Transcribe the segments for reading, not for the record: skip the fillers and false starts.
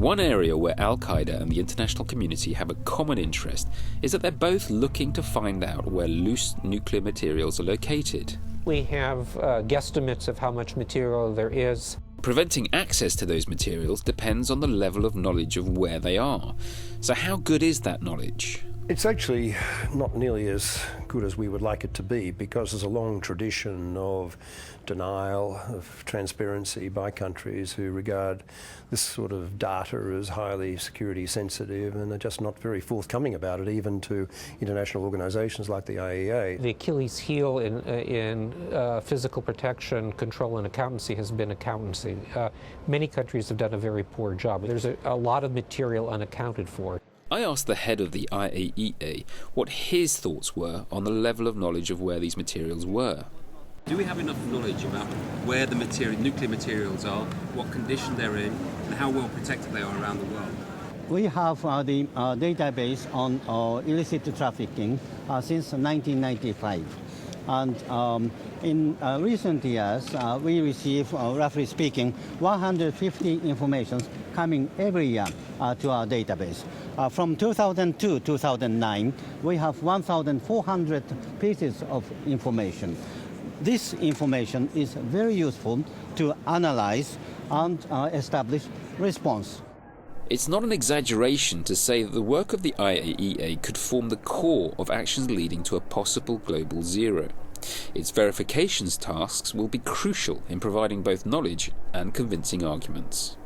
One area where Al-Qaeda and the international community have a common interest is that they're both looking to find out where loose nuclear materials are located. We have guesstimates of how much material there is. Preventing access to those materials depends on the level of knowledge of where they are. So how good is that knowledge? It's actually not nearly as good as we would like it to be, because there's a long tradition of denial of transparency by countries who regard this sort of data as highly security sensitive, and are just not very forthcoming about it, even to international organizations like the Iaea. The Achilles heel in physical protection, control, and accountancy has been accountancy. Many countries have done a very poor job. There's a lot of material unaccounted for. I asked the head of the IAEA what his thoughts were on the level of knowledge of where these materials were. Do we have enough knowledge about where the nuclear materials are, what condition they're in, and how well protected they are around the world? We have the database on illicit trafficking since 1995. And in recent years, we receive, roughly speaking, 150 informations coming every year to our database. From 2002 to 2009, we have 1,400 pieces of information. This information is very useful to analyze and establish response. It's not an exaggeration to say that the work of the IAEA could form the core of actions leading to a possible global zero. Its verifications tasks will be crucial in providing both knowledge and convincing arguments.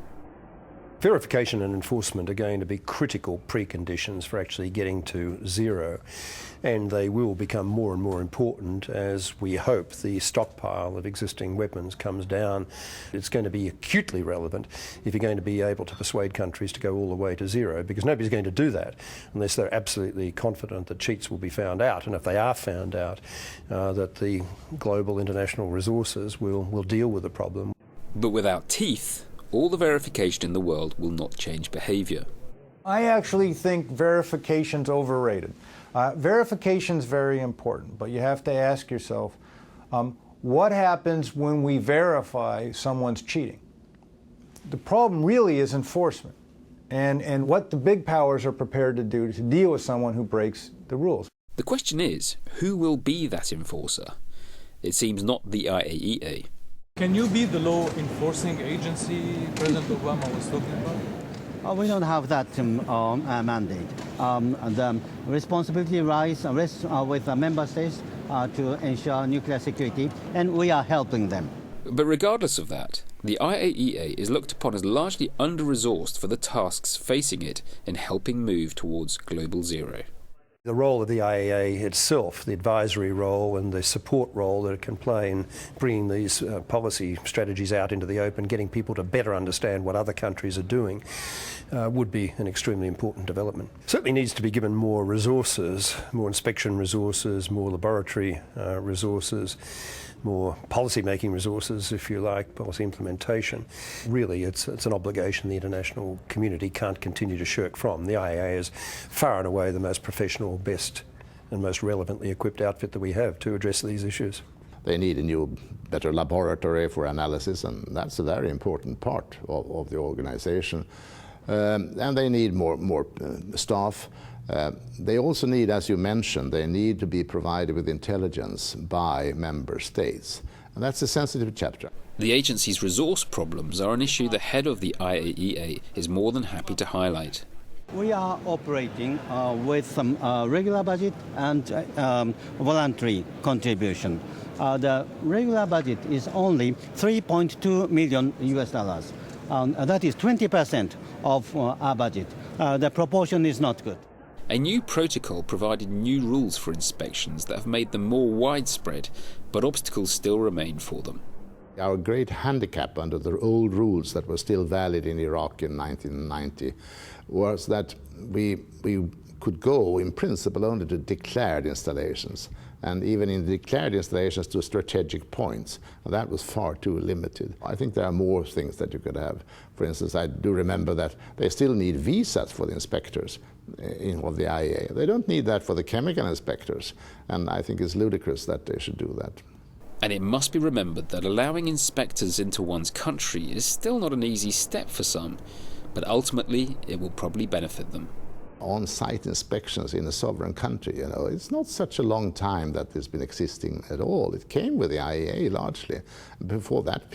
Verification and enforcement are going to be critical preconditions for actually getting to zero, and they will become more and more important as we hope the stockpile of existing weapons comes down. It's going to be acutely relevant if you're going to be able to persuade countries to go all the way to zero, because nobody's going to do that unless they're absolutely confident that cheats will be found out, and if they are found out, that the global international resources will deal with the problem. But without teeth, all the verification in the world will not change behavior. I actually think verification's overrated. Verification's very important, but you have to ask yourself, what happens when we verify someone's cheating? The problem really is enforcement, and what the big powers are prepared to do to deal with someone who breaks the rules. The question is, who will be that enforcer? It seems not the IAEA. Can you be the law enforcing agency President Obama was talking about? We don't have that mandate. The responsibility rests with the member states to ensure nuclear security, and we are helping them. But regardless of that, the IAEA is looked upon as largely under-resourced for the tasks facing it in helping move towards global zero. The role of the IAEA itself, the advisory role and the support role that it can play in bringing these policy strategies out into the open, getting people to better understand what other countries are doing, would be an extremely important development. Certainly needs to be given more resources, more inspection resources, more laboratory resources, more policy-making resources, if you like, policy implementation. Really, it's an obligation the international community can't continue to shirk from. The IAEA is far and away the most professional, best and most relevantly equipped outfit that we have to address these issues. They need a new, better laboratory for analysis, and that's a very important part of the organization. And they need more staff. They also need, as you mentioned, they need to be provided with intelligence by member states. And that's a sensitive chapter. The agency's resource problems are an issue the head of the IAEA is more than happy to highlight. We are operating with some regular budget and voluntary contribution. The regular budget is only 3.2 million US dollars. That is 20% of our budget. The proportion is not good. A new protocol provided new rules for inspections that have made them more widespread, but obstacles still remain for them. Our great handicap under the old rules that were still valid in Iraq in 1990 was that we could go, in principle, only to declared installations, and even in declared installations to strategic points. And that was far too limited. I think there are more things that you could have. For instance, I do remember that they still need visas for the inspectors of the IAEA. They don't need that for the chemical inspectors, and I think it's ludicrous that they should do that. And it must be remembered that allowing inspectors into one's country is still not an easy step for some. but ultimately it will probably benefit them. On-site inspections in a sovereign country, it's not such a long time that it's been existing at all. It came with the IAEA largely. Before that,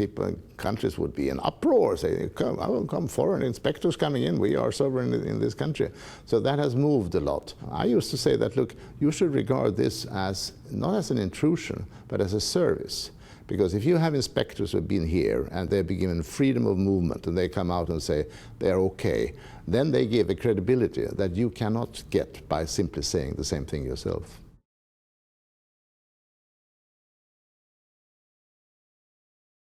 countries would be in uproar, saying, come foreign inspectors coming in, we are sovereign in this country. So that has moved a lot. I used to say that, look, you should regard this as, not as an intrusion, but as a service. Because if you have inspectors who have been here and they've been given freedom of movement and they come out and say they're okay, then they give a credibility that you cannot get by simply saying the same thing yourself.